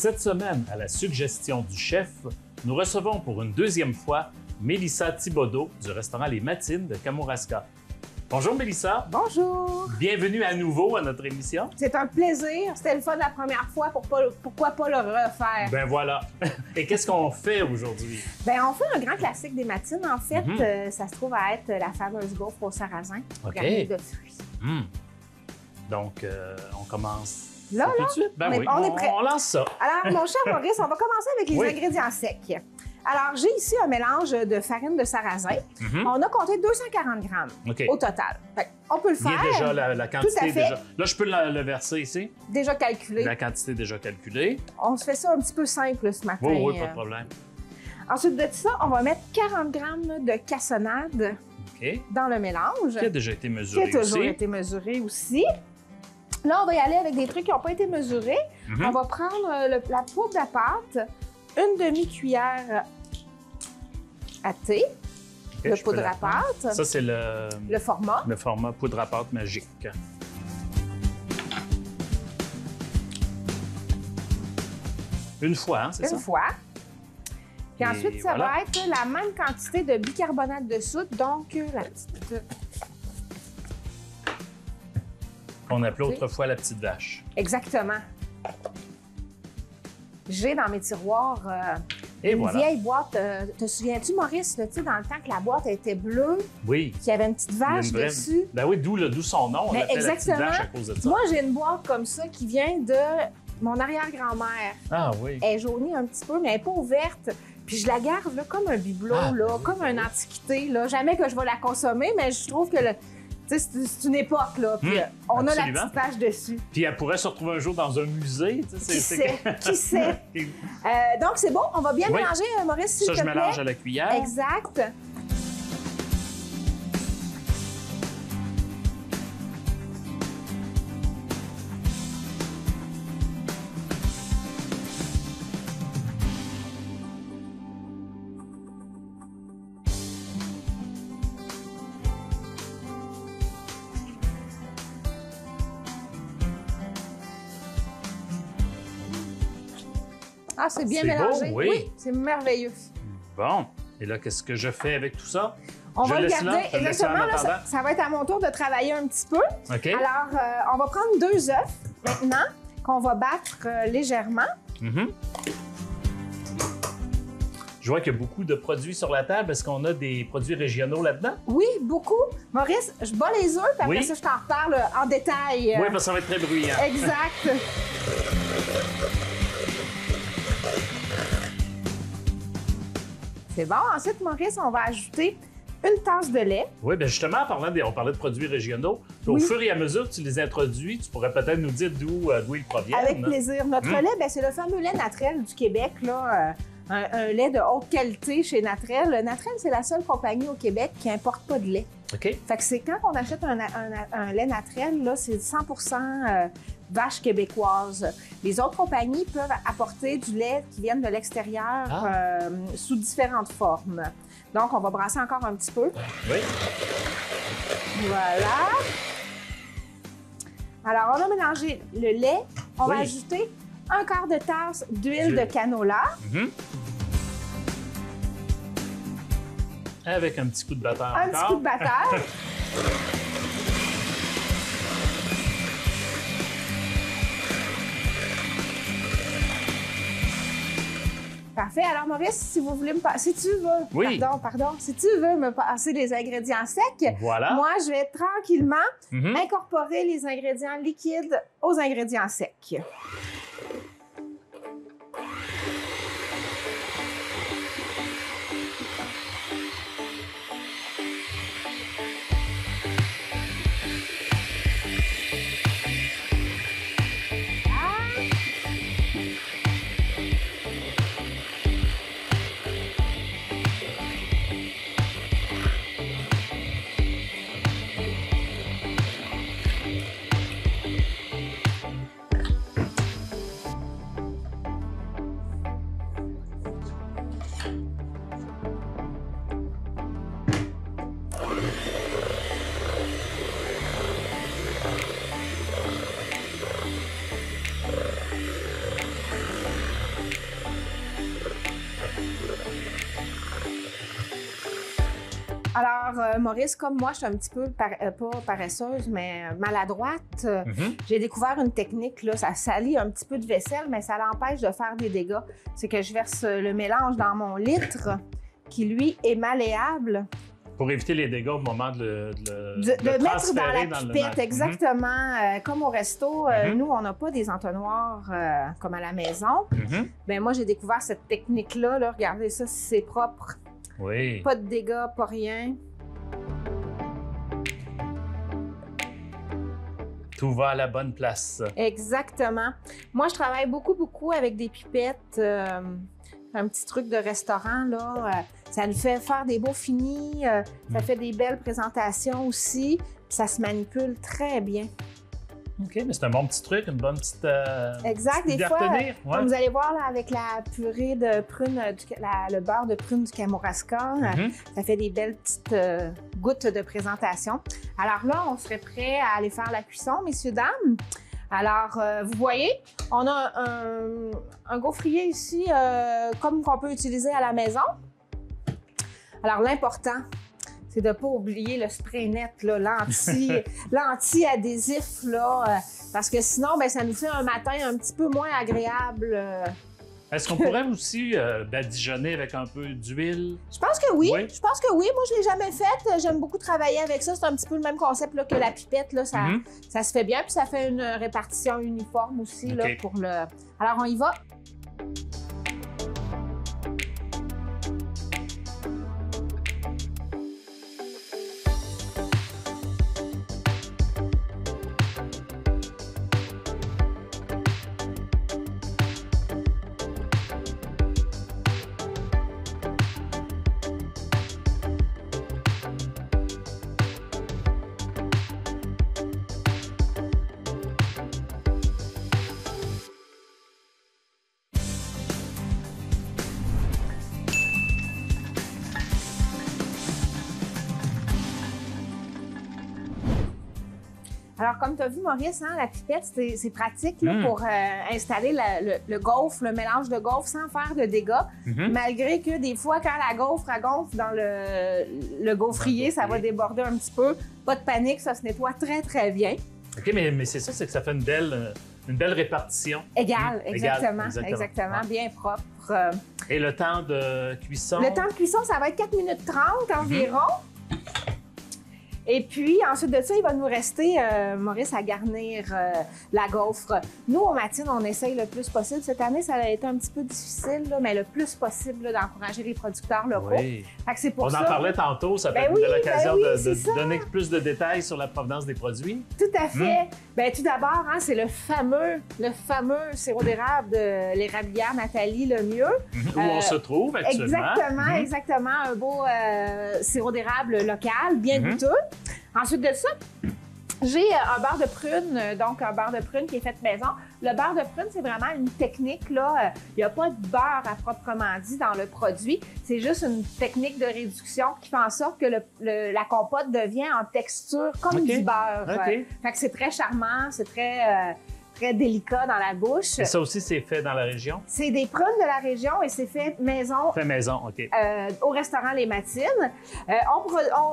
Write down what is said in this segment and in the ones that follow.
Cette semaine, à la suggestion du chef, nous recevons pour une deuxième fois Mélissa Thibodeau du restaurant Les Matines de Kamouraska. Bonjour Mélissa. Bonjour. Bienvenue à nouveau à notre émission. C'est un plaisir. C'était le fun la première fois. Pourquoi pas le refaire? Ben voilà. Et qu'est-ce qu'on fait aujourd'hui? Ben on fait un grand classique des matines. En fait, ça se trouve à être la fameuse gaufre au sarrasin, garnie de fruits. Donc, on commence là, tout de suite? Ben on est prêt. On lance ça. Alors, mon cher Maurice, on va commencer avec les ingrédients secs. Alors, j'ai ici un mélange de farine de sarrasin. On a compté 240 grammes au total. On peut le faire. Il y a déjà la quantité. Tout à fait. Déjà. Là, je peux le verser ici. Déjà calculé. La quantité déjà calculée. On se fait ça un petit peu simple ce matin. Oui, pas de problème. Ensuite de ça, on va mettre 40 grammes de cassonade dans le mélange. Qui a déjà été mesuré aussi. Qui a toujours été mesuré aussi. Là, on va y aller avec des trucs qui n'ont pas été mesurés. On va prendre la poudre à pâte, une demi-cuillère à thé de poudre à pâte. Ça, c'est le format. Le format poudre à pâte magique. Une fois, hein, c'est ça? Une fois. Puis ensuite, ça va être la même quantité de bicarbonate de soude, donc la petite... Qu'on appelait autrefois la petite vache. Exactement. J'ai dans mes tiroirs une vieille boîte. Te souviens-tu, Maurice, là, dans le temps que la boîte était bleue? Oui. Qu'il y avait une petite vache dessus? Ben oui, d'où son nom. On l'appelle la petite vache à cause de ça. Moi, j'ai une boîte comme ça qui vient de mon arrière-grand-mère. Ah oui. Elle est jaunie un petit peu, mais elle n'est pas ouverte. Puis je la garde là, comme un bibelot, comme une antiquité. Là. Jamais que je vais la consommer, mais je trouve que c'est une époque, là. Puis on a la petite page dessus. Puis elle pourrait se retrouver un jour dans un musée. Qui sait? Qui sait? Donc, c'est bon. On va bien mélanger, Maurice, s'il te plaît. Ça, je mélange à la cuillère. Exact. Ah, c'est bien mélangé. Beau, oui. C'est merveilleux. Bon. Et là, qu'est-ce que je fais avec tout ça? On va le garder. Exactement. Là, ça va être à mon tour de travailler un petit peu. OK. Alors, on va prendre 2 œufs maintenant qu'on va battre légèrement. Je vois qu'il y a beaucoup de produits sur la table. Est-ce qu'on a des produits régionaux là-dedans? Oui, beaucoup. Maurice, je bats les œufs, puis après ça, je t'en reparle en détail. Oui, parce que ça va être très bruyant. Exact. C'est bon. Ensuite, Maurice, on va ajouter une tasse de lait. Oui, bien justement, on parlait de produits régionaux. Au fur et à mesure que tu les introduis, tu pourrais peut-être nous dire d'où ils proviennent. Avec plaisir. Notre lait, c'est le fameux lait Natrel du Québec, là. Un lait de haute qualité chez Natrel. Natrel, c'est la seule compagnie au Québec qui n'importe pas de lait. OK. Fait que c'est quand on achète un lait Natrel, là, c'est 100% vache québécoise. Les autres compagnies peuvent apporter du lait qui vient de l'extérieur sous différentes formes. Donc, on va brasser encore un petit peu. Oui. Voilà. Alors, on a mélangé le lait. On va ajouter un quart de tasse d'huile de canola. Avec un petit coup de batteur Un petit coup de batteur. Parfait. Alors, Maurice, si vous voulez me passer, si tu veux, si tu veux me passer les ingrédients secs, moi, je vais tranquillement incorporer les ingrédients liquides aux ingrédients secs. Alors, Maurice, comme moi, je suis un petit peu, pas paresseuse, mais maladroite. J'ai découvert une technique, là, ça salit un petit peu de vaisselle, mais ça l'empêche de faire des dégâts. C'est que je verse le mélange dans mon litre, qui, lui, est malléable. Pour éviter les dégâts au moment de mettre dans la pipette, le... exactement. Comme au resto, nous, on n'a pas des entonnoirs comme à la maison. Ben, moi, j'ai découvert cette technique-là. Là, regardez ça, c'est propre. Oui. Pas de dégâts, pas rien. Tout va à la bonne place. Exactement. Moi, je travaille beaucoup avec des pipettes. Un petit truc de restaurant, là. Ça nous fait faire des beaux finis. Ça fait des belles présentations aussi. Puis ça se manipule très bien. OK, mais c'est un bon petit truc, une bonne petite... exact. Petite des fois, comme vous allez voir là, avec la purée de prune, le beurre de prune du Kamouraska, ça fait des belles petites gouttes de présentation. Alors là, on serait prêt à aller faire la cuisson, messieurs, dames. Alors, vous voyez, on a un gaufrier ici, comme qu'on peut utiliser à la maison. Alors, l'important, c'est de ne pas oublier le spray net, l'anti-adhésif, parce que sinon, ben, ça nous fait un matin un petit peu moins agréable. Est-ce qu'on pourrait aussi badigeonner avec un peu d'huile? Je pense que oui. Je pense que oui. Moi, je ne l'ai jamais fait. J'aime beaucoup travailler avec ça. C'est un petit peu le même concept là, que la pipette. Là. Ça se fait bien. Puis ça fait une répartition uniforme aussi là, pour le... Alors, on y va. Alors, comme tu as vu, Maurice, la pipette, c'est pratique là, pour installer le gaufre, le mélange de gaufre sans faire de dégâts. Malgré que des fois, quand la gaufre gonfle dans le gaufrier, ça va déborder un petit peu. Pas de panique, ça se nettoie très bien. OK, mais c'est ça, c'est que ça fait une belle répartition. Égale, exactement. Bien propre. Et le temps de cuisson? Le temps de cuisson, ça va être 4 minutes 30 environ. Et puis, ensuite de ça, il va nous rester, Maurice, à garnir la gaufre. Nous, au Matines, on essaye le plus possible. Cette année, ça a été un petit peu difficile, là, mais le plus possible d'encourager les producteurs locaux. Oui. Fait que c'est pour on ça... en parlait tantôt, ça peut être l'occasion de donner plus de détails sur la provenance des produits. Tout à fait. Bien, tout d'abord, c'est le fameux sirop d'érable de l'érablière Nathalie Lemieux. Où on se trouve actuellement. Exactement. Un beau sirop d'érable local, bien goûteux. Ensuite de ça, j'ai un beurre de prune, donc un beurre de prune qui est fait maison. Le beurre de prune, c'est vraiment une technique, là. Il n'y a pas de beurre à proprement dit dans le produit. C'est juste une technique de réduction qui fait en sorte que la compote devient en texture comme du beurre. Fait que c'est très charmant, c'est très délicat dans la bouche. Et ça aussi, c'est fait dans la région? C'est des prunes de la région et c'est fait maison. Fait maison, OK. Au restaurant Les Matines.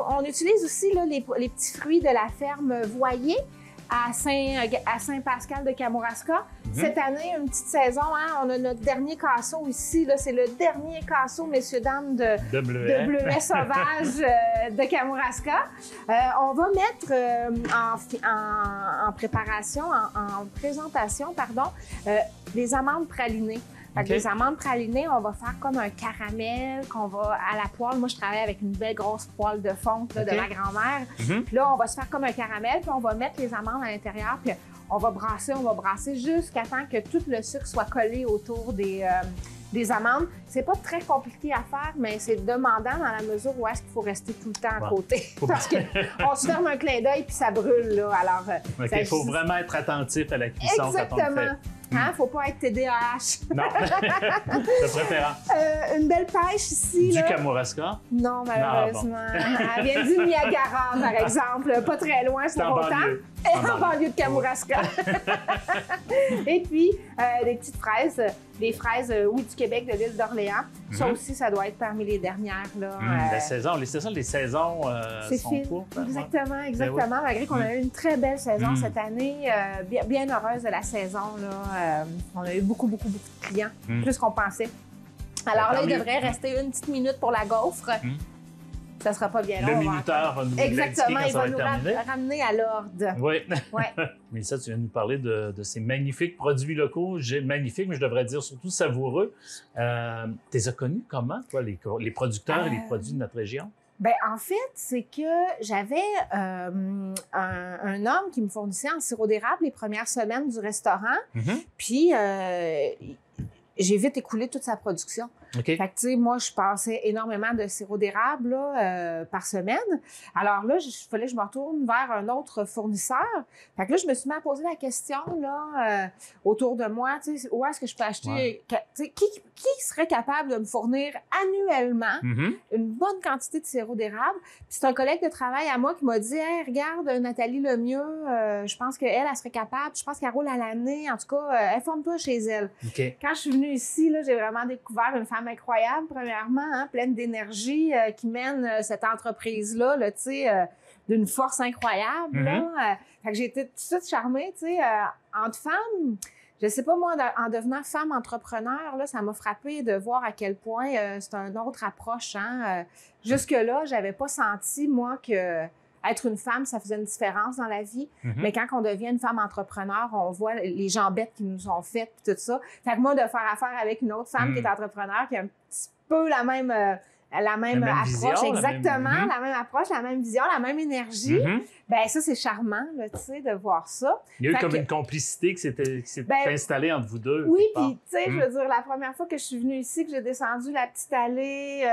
On utilise aussi là, les petits fruits de la ferme Voyer à Saint-Pascal de Kamouraska. Cette année, une petite saison, on a notre dernier casseau ici. C'est le dernier casseau, messieurs, dames, de bleuets sauvages de Kamouraska. On va mettre en présentation, des amandes pralinées. Des amandes pralinées, on va faire comme un caramel qu'on va à la poêle. Moi, je travaille avec une belle grosse poêle de fonte de ma grand-mère. Puis là, on va se faire comme un caramel, puis on va mettre les amandes à l'intérieur, puis on va brasser jusqu'à temps que tout le sucre soit collé autour des amandes. C'est pas très compliqué à faire, mais c'est demandant dans la mesure où est-ce qu'il faut rester tout le temps à côté. Parce qu'on se ferme un clin d'œil puis ça brûle, là. Alors, il faut vraiment être attentif à la cuisson quand on le fait. Faut pas être TDAH. Non, de préférence. Une belle pêche ici. Du Kamouraska? Non, malheureusement. Elle vient du Niagara, par exemple. Pas très loin pour autant. En banlieue de Kamouraska. Et puis, des petites fraises des fraises, oui, du Québec, de l'île d'Orléans. Ça aussi, ça doit être parmi les dernières. Là, la saison, les saisons sont courtes. Exactement, exactement. Malgré qu'on a eu une très belle saison cette année, bien heureuse de la saison. Là, on a eu beaucoup de clients, plus qu'on pensait. Alors là, il devrait rester une petite minute pour la gaufre. Ça ne sera pas bien long. Le minuteur va nous indiquer quand il ça va va nous terminer. ramener à l'ordre. Oui. Ouais. Mais ça, tu viens de nous parler de ces magnifiques produits locaux. Magnifiques, mais je devrais dire surtout savoureux. Tu les as connus comment, toi, les producteurs et les produits de notre région? Bien, en fait, c'est que j'avais un homme qui me fournissait en sirop d'érable les premières semaines du restaurant. Puis, j'ai vite écoulé toute sa production. Okay. Fait que, tu sais, moi, je passais énormément de sirop d'érable là, par semaine. Alors là, il fallait que je me retourne vers un autre fournisseur. Fait que là, je me suis mis à poser la question là, autour de moi, tu sais, où est-ce que je peux acheter? Qui serait capable de me fournir annuellement une bonne quantité de sirop d'érable? Puis c'est un collègue de travail à moi qui m'a dit, hey, regarde, Nathalie Lemieux, je pense qu'elle serait capable. Je pense qu'elle roule à l'année. En tout cas, informe-toi chez elle. Okay. Quand je suis venue ici, là, j'ai vraiment découvert une femme incroyable, premièrement, hein, pleine d'énergie, qui mène cette entreprise-là, là, tu sais, d'une force incroyable. Là. Fait que j'ai été tout de suite charmée, tu sais, entre femmes. Je sais pas, moi, en devenant femme entrepreneur, là, ça m'a frappée de voir à quel point c'est une autre approche. Hein. Jusque-là, j'avais pas senti, moi, que être une femme, ça faisait une différence dans la vie. Mais quand on devient une femme entrepreneur, on voit les jambettes qui nous ont faites et tout ça. Fait que moi, de faire affaire avec une autre femme qui est entrepreneur, qui a un petit peu la même approche, vision, exactement, la même approche, la même vision, la même énergie, ben ça, c'est charmant, là, tu sais, de voir ça. Il y a eu comme une complicité qui s'est installée entre vous deux. Oui, puis, tu sais, je veux dire, la première fois que je suis venue ici, que j'ai descendu la petite allée,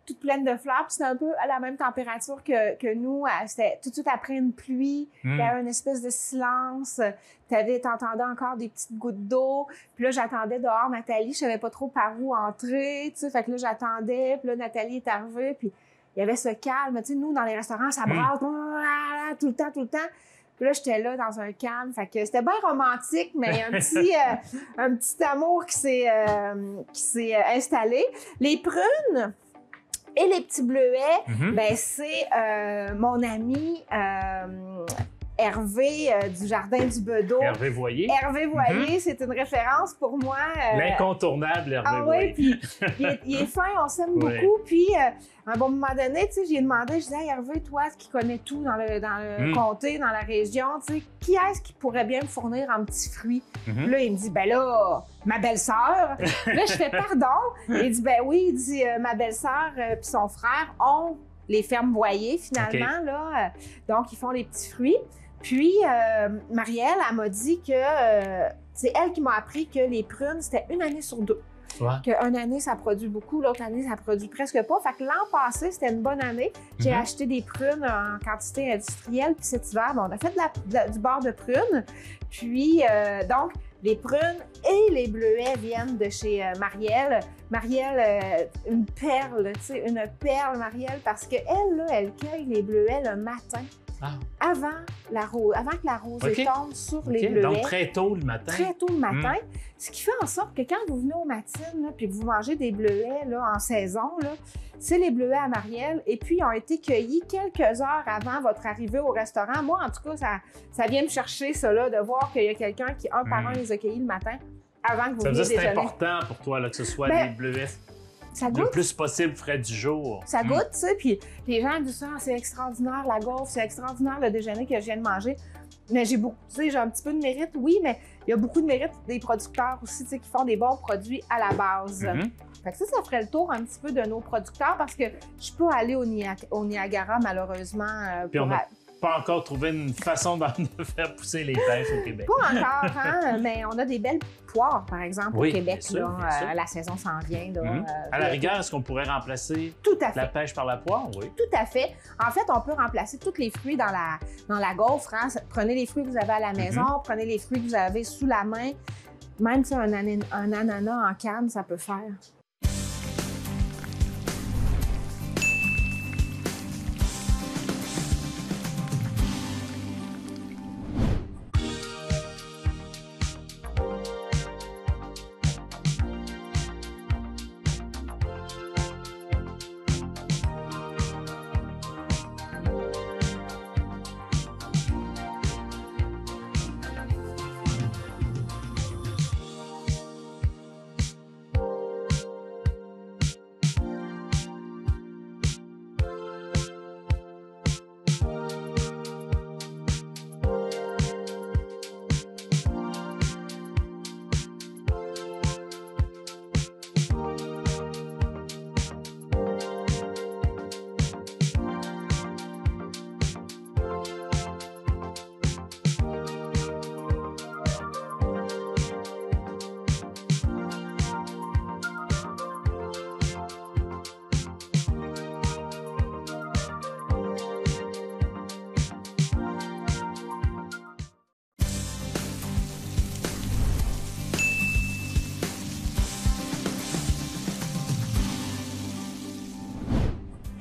toute pleine de fleurs, puis c'était un peu à la même température que nous. C'était tout de suite après une pluie. Il y avait une espèce de silence. T'entendais encore des petites gouttes d'eau. Puis là, j'attendais dehors Nathalie. Je savais pas trop par où entrer, tu sais. Fait que là, j'attendais. Puis là, Nathalie est arrivée. Puis il y avait ce calme. Tu sais, nous, dans les restaurants, ça brasse tout le temps. Puis là, j'étais là dans un calme. Fait que c'était bien romantique, mais un petit amour qui s'est installé. Les prunes et les petits bleuets, ben c'est mon ami Hervé du Jardin du Bedeau. Hervé Voyer. Hervé Voyer, c'est une référence pour moi. L'incontournable Hervé Oui, Voyer. puis il est fin, on s'aime beaucoup. Puis, à un bon moment donné, tu sais, j'ai demandé, je disais, hey, Hervé, toi, qui connais tout dans le comté, dans la région, tu sais, qui est-ce qui pourrait bien me fournir en petits fruits? Là, il me dit, ben là, ma belle-sœur. Là, je fais pardon. Il dit, ben oui, il dit, ma belle-sœur puis son frère ont les fermes Voyer, finalement, là. Donc, ils font les petits fruits. Puis, Marielle, elle m'a dit que c'est elle qui m'a appris que les prunes, c'était une année sur deux. Ouais. Qu'une année, ça produit beaucoup, l'autre année, ça produit presque pas. Fait que l'an passé, c'était une bonne année. J'ai acheté des prunes en quantité industrielle. Puis cet hiver, on a fait du beurre de prunes. Puis, donc, les prunes et les bleuets viennent de chez Marielle. Marielle, une perle, tu sais, une perle, Marielle, parce qu'elle, là, elle cueille les bleuets le matin. Avant que la rosée tombe sur les bleuets. Donc, très tôt le matin. Très tôt le matin. Ce qui fait en sorte que quand vous venez au matines, là, puis que vous mangez des bleuets là, en saison, là, c'est les bleuets à Marielle. Et puis, ils ont été cueillis quelques heures avant votre arrivée au restaurant. Moi, en tout cas, ça vient me chercher, ça, là, de voir qu'il y a quelqu'un qui, un par un, les a cueillis le matin avant que vous veniez déjeuner. C'est important pour toi là, que ce soit des bleuets. Ça goûte. Le plus possible frais du jour. Ça goûte, tu sais, puis les gens disent ça, c'est extraordinaire la gaufre, c'est extraordinaire le déjeuner que je viens de manger. Mais j'ai un petit peu de mérite, oui, mais il y a beaucoup de mérite des producteurs aussi, tu sais, qui font des bons produits à la base. Fait que ça ferait le tour un petit peu de nos producteurs parce que je peux aller au Niagara, malheureusement. Puis on n'a pas encore trouvé une façon de faire pousser les pêches au Québec. Pas encore, hein, mais on a des belles poires, par exemple, au Québec. Bien sûr, là, la saison s'en vient. Là, à la rigueur, est-ce qu'on pourrait remplacer la pêche par la poire? Oui. Tout à fait. En fait, on peut remplacer tous les fruits dans la gaufre. Hein. Prenez les fruits que vous avez à la maison, prenez les fruits que vous avez sous la main. Même un ananas en canne, ça peut faire.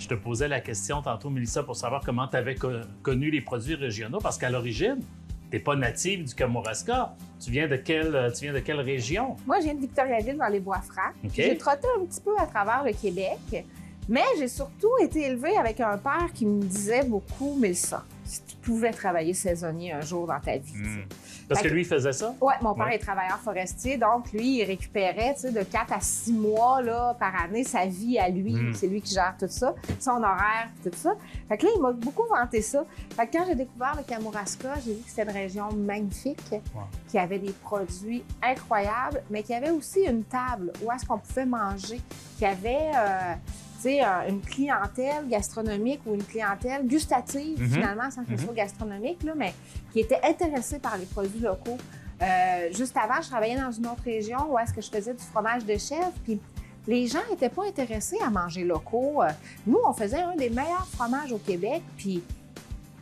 Je te posais la question tantôt, Mélissa, pour savoir comment tu avais connu les produits régionaux, parce qu'à l'origine, tu n'es pas native du Kamouraska. Tu viens de quelle région? Moi, je viens de Victoriaville, dans les Bois-Francs. Okay. J'ai trotté un petit peu à travers le Québec, mais j'ai surtout été élevée avec un père qui me disait beaucoup, Mélissa, si tu pouvais travailler saisonnier un jour dans ta vie. Parce que lui, il faisait ça? Oui, mon père est travailleur forestier, donc lui, il récupérait de 4 à 6 mois là, par année sa vie à lui. C'est lui qui gère tout ça, son horaire, tout ça. Fait que là, il m'a beaucoup vanté ça. Fait que quand j'ai découvert le Kamouraska, j'ai vu que c'était une région magnifique, qui avait des produits incroyables, mais qui avait aussi une table où est-ce qu'on pouvait manger, qui avait une clientèle gastronomique ou une clientèle gustative, finalement, sans qu'elle soit gastronomique, là, mais qui était intéressée par les produits locaux. Juste avant, je travaillais dans une autre région où est-ce que je faisais du fromage de chèvre, puis les gens n'étaient pas intéressés à manger locaux. Nous, on faisait un des meilleurs fromages au Québec, puis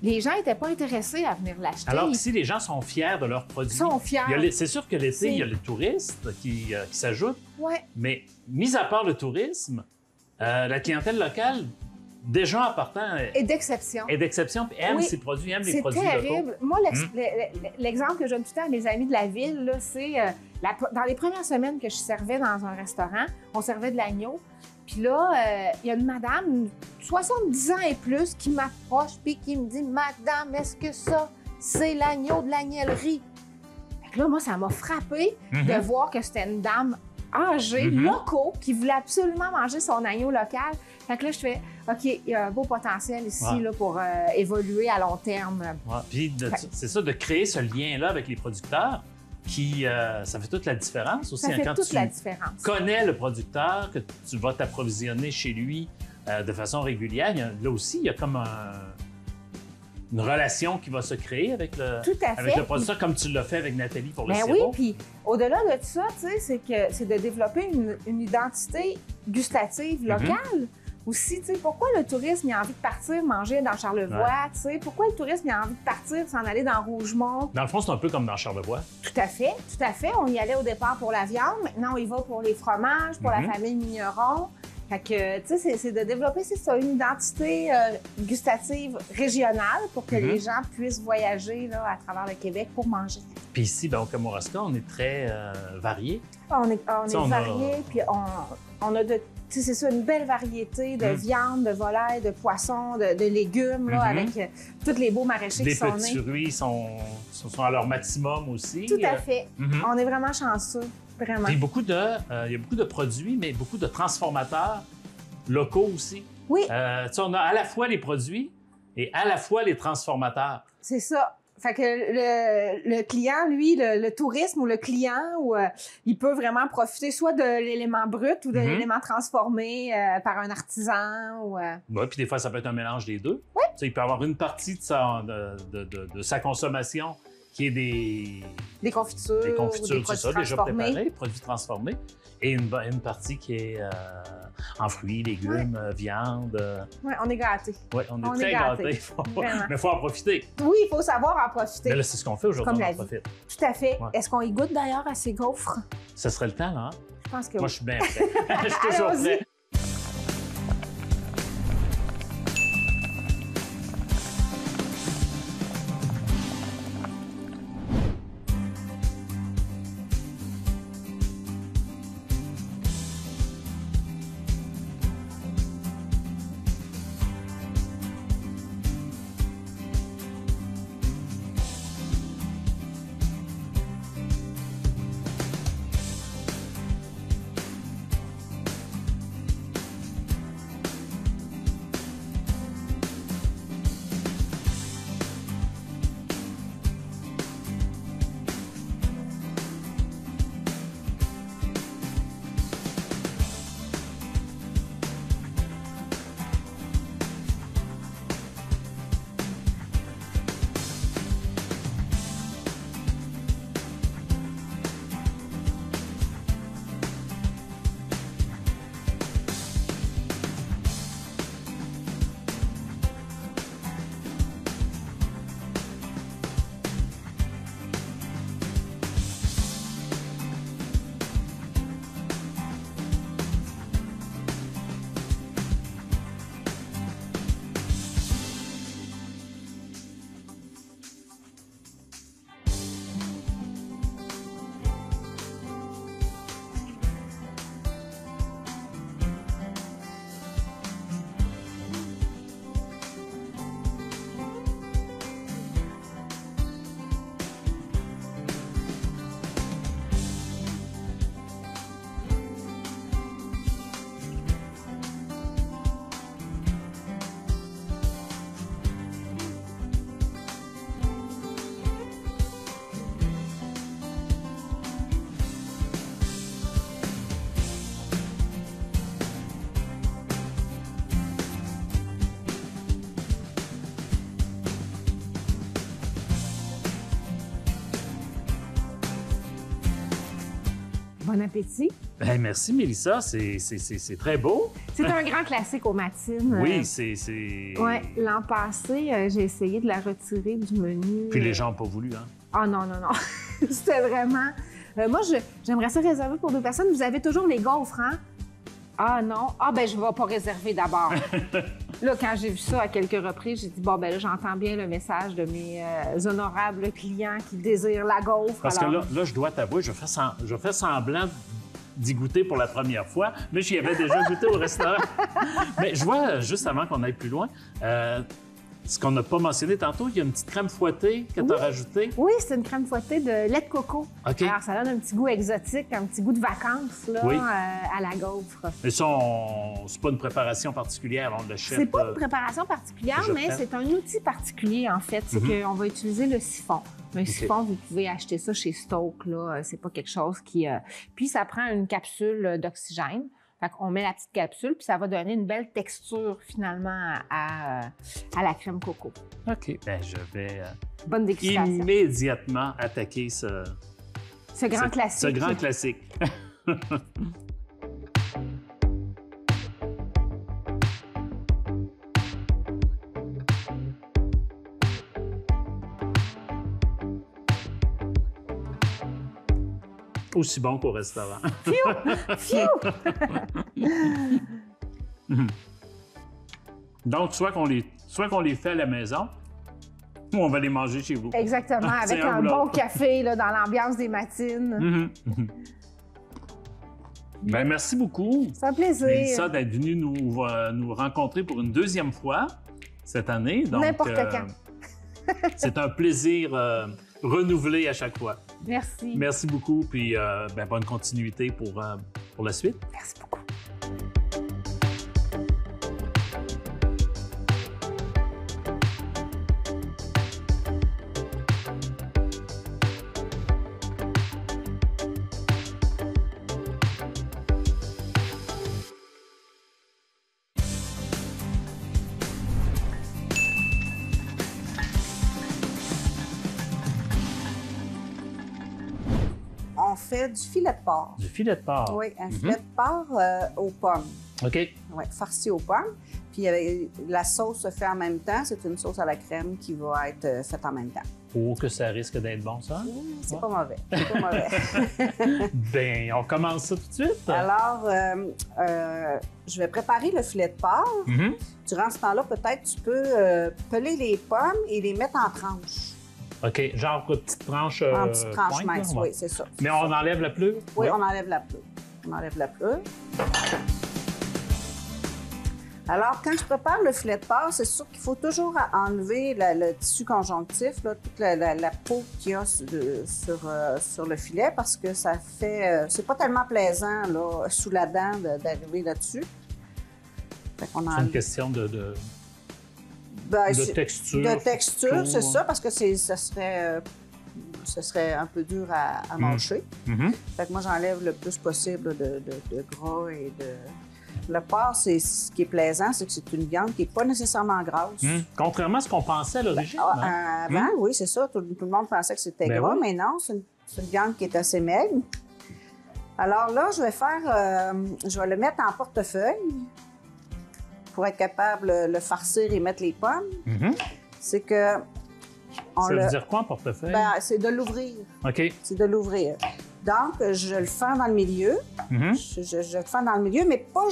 les gens n'étaient pas intéressés à venir l'acheter. Alors ici, les gens sont fiers de leurs produits. Ils sont fiers. C'est sûr que l'été, il y a les touristes qui s'ajoutent, mais mis à part le tourisme, la clientèle locale, déjà en partant, est d'exception. Puis aime ces produits, aime les produits locaux. C'est terrible. Moi, l'exemple que je donne tout le temps à mes amis de la ville, c'est dans les premières semaines que je servais dans un restaurant, on servait de l'agneau. Puis là, il y a une madame, 70 ans et plus, qui m'approche puis qui me dit « Madame, est-ce que ça, c'est l'agneau de l'agnellerie? » Fait que là, moi, ça m'a frappée de voir que c'était une dame âgés, locaux, qui voulaient absolument manger son agneau local. Fait que là, je fais, OK, il y a un beau potentiel ici là, pour évoluer à long terme. Puis c'est ça, de créer ce lien-là avec les producteurs, ça fait toute la différence aussi. Ça fait quand toute tu la différence. connais le producteur, que tu vas t'approvisionner chez lui de façon régulière, là aussi, il y a comme une relation qui va se créer avec le producteur, comme tu l'as fait avec Nathalie pour le sirop. Oui, puis au-delà de ça, c'est de développer une identité gustative locale. Aussi, pourquoi le tourisme il a envie de partir manger dans Charlevoix? Pourquoi le tourisme il a envie de partir s'en aller dans Rougemont? Dans le fond, c'est un peu comme dans Charlevoix. Tout à fait. On y allait au départ pour la viande. Maintenant, on y va pour les fromages, pour la famille Migneron. Fait que, c'est de développer, une identité gustative régionale pour que les gens puissent voyager là, à travers le Québec pour manger. Puis ici, au Kamouraska, on est très variés. On est variés, puis on a une belle variété de viande, de volaille, de poissons, de légumes, là, avec tous les beaux maraîchers qui sont nés. Les petits fruits sont à leur maximum aussi. Tout à fait. On est vraiment chanceux. Vraiment. Puis il y a beaucoup de produits, mais beaucoup de transformateurs locaux aussi. Oui. On a à la fois les produits et à la fois les transformateurs. C'est ça. Fait que le client, lui, le tourisme ou le client, il peut vraiment profiter soit de l'élément brut ou de l'élément transformé par un artisan. Oui, puis des fois, ça peut être un mélange des deux. Oui. Il peut avoir une partie de sa consommation qui est des confitures, des c'est ça, déjà préparées, produits transformés, et une partie qui est en fruits, légumes, viande. Oui, on est gâtés. Oui, on est très gâtés. Mais il faut en profiter. Oui, il faut savoir en profiter. Mais là, c'est ce qu'on fait aujourd'hui, on en profite. Tout à fait. Ouais. Est-ce qu'on y goûte d'ailleurs à ces gaufres? Ce serait le temps, là. Je pense que Moi, je suis bien prêt. Je suis toujours prêt. Bon appétit. Ben, merci, Mélissa. C'est très beau. C'est un grand classique aux matines. Oui, c'est... Oui, l'an passé, j'ai essayé de la retirer du menu. Puis les gens n'ont pas voulu, hein? Ah non. C'était vraiment... moi, j'aimerais ça réserver pour 2 personnes. Vous avez toujours les gaufres, hein? Ah non. Ah ben je vais pas réserver d'abord. Là, quand j'ai vu ça à quelques reprises, j'ai dit, bon, ben là, j'entends bien le message de mes honorables clients qui désirent la gaufre. Parce que là, je dois t'avouer, je fais semblant d'y goûter pour la première fois, mais j'y avais déjà goûté au restaurant. Mais je vois, juste avant qu'on aille plus loin, ce qu'on n'a pas mentionné tantôt, il y a une petite crème fouettée que tu as rajoutée. Oui, c'est une crème fouettée de lait de coco. OK. Alors, ça donne un petit goût exotique, un petit goût de vacances là, à la gaufre. Mais ça, c'est pas une préparation particulière, on l'achète. C'est pas une préparation particulière, mais c'est un outil particulier, en fait. C'est qu'on va utiliser le siphon. Un siphon, vous pouvez acheter ça chez Stoke, là. C'est pas quelque chose qui... Puis, ça prend une capsule d'oxygène. Fait qu'on met la petite capsule, puis ça va donner une belle texture, finalement, à la crème coco. OK. Bien, je vais bonne dégustation. Immédiatement attaquer ce grand classique. Ce grand classique. Aussi bon qu'au restaurant. Fiu! Donc, soit qu'on les fait à la maison, ou on va les manger chez vous. Exactement, avec un bon café là, dans l'ambiance des matines. Bien, merci beaucoup. C'est un plaisir. Mélissa, d'être venue nous rencontrer pour une 2e fois cette année. N'importe quand. C'est un plaisir renouvelé à chaque fois. Merci. Merci beaucoup, puis bonne continuité pour la suite. Merci beaucoup. On fait du filet de porc. Du filet de porc. Oui, un filet de porc aux pommes. OK. Oui, farci aux pommes. Puis la sauce se fait en même temps. C'est une sauce à la crème qui va être faite en même temps. Oh, que ça risque d'être bon, ça? C'est pas mauvais. C'est pas mauvais. Bien, on commence ça tout de suite. Alors, je vais préparer le filet de porc. Durant ce temps-là, peut-être tu peux peler les pommes et les mettre en tranches. OK, genre petite tranche en petite tranche pointe, mince, oui, c'est ça. Mais on enlève la pleure? Oui, on enlève la pleure. On enlève la pleure. Alors, quand je prépare le filet de porc, c'est sûr qu'il faut toujours enlever le tissu conjonctif, là, toute la peau qu'il y a sur le filet, parce que ça fait... c'est pas tellement plaisant, là, sous la dent, d'arriver là-dessus. C'est une question de texture. De texture, c'est ça, parce que ce serait un peu dur à mâcher. Fait que moi, j'enlève le plus possible de gras et de... Le porc, ce qui est plaisant, c'est que c'est une viande qui n'est pas nécessairement grasse. Contrairement à ce qu'on pensait à l'origine. Avant, oui, c'est ça. Tout le monde pensait que c'était gras, mais non, c'est une viande qui est assez maigre. Alors là, je vais le mettre en portefeuille pour être capable de le farcir et mettre les pommes. C'est que... Ça veut dire quoi en portefeuille? C'est de l'ouvrir. OK. C'est de l'ouvrir. Donc, je le fends dans le milieu. Je le fends dans le milieu, mais pas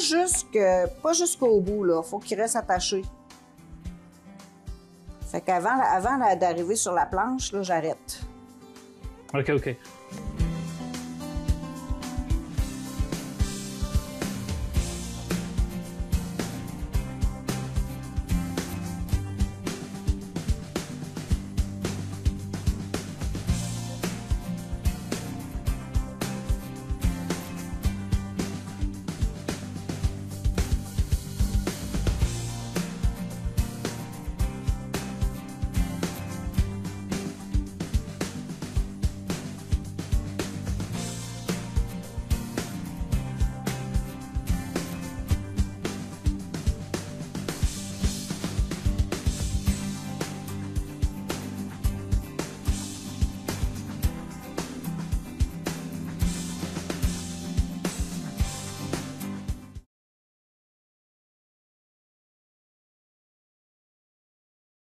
jusqu'au bout, là. Il faut qu'il reste attaché. Fait qu'avant d'arriver sur la planche, là, j'arrête. OK.